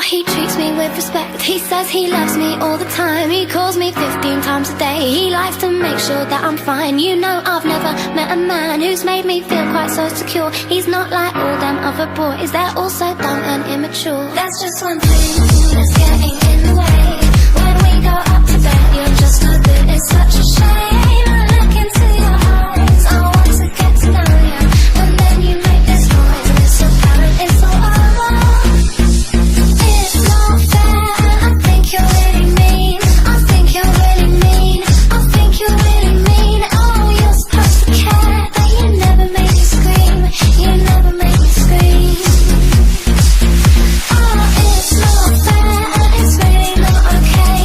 he treats me with respect. He says he loves me all the time. He calls me 15 times a day. He likes to make sure that I'm fine. You know, I've never met a man who's made me feel quite so secure. He's not like all them other boys, they're all so dumb and immature. There's just one thing that's getting in the way. When we go up to bed, you're just no good. It's such a shame. I look into your eyes, I want to get to know you, and then you make this noise, and it's apparent it's all over. It's not fair, I think you're really mean. I think you're really mean. I think you're really mean. Oh, you're supposed to care, but you never make me scream. You never make me scream. Oh, it's not fair, it's really not okay.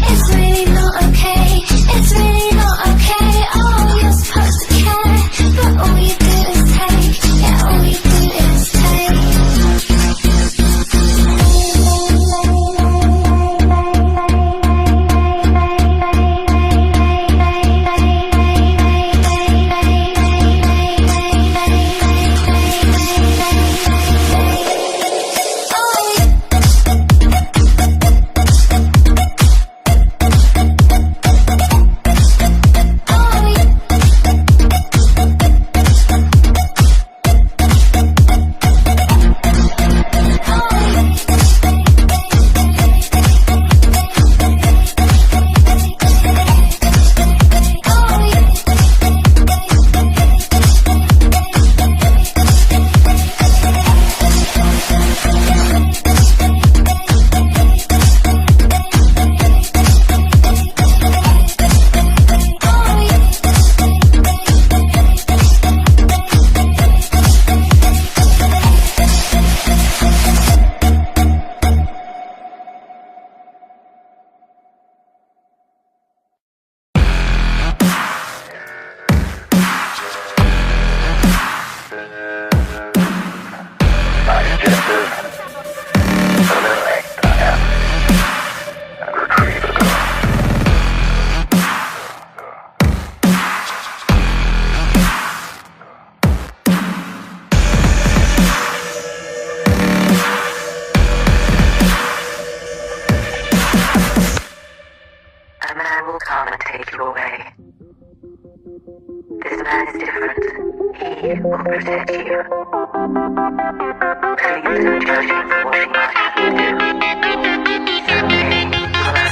It's really not okay. It's really not okay. Oh, you're supposed to care, but all you do is take. Yeah, all you do is take. protect you. Please don't judge me for what you might have to do. Someday you'll understand.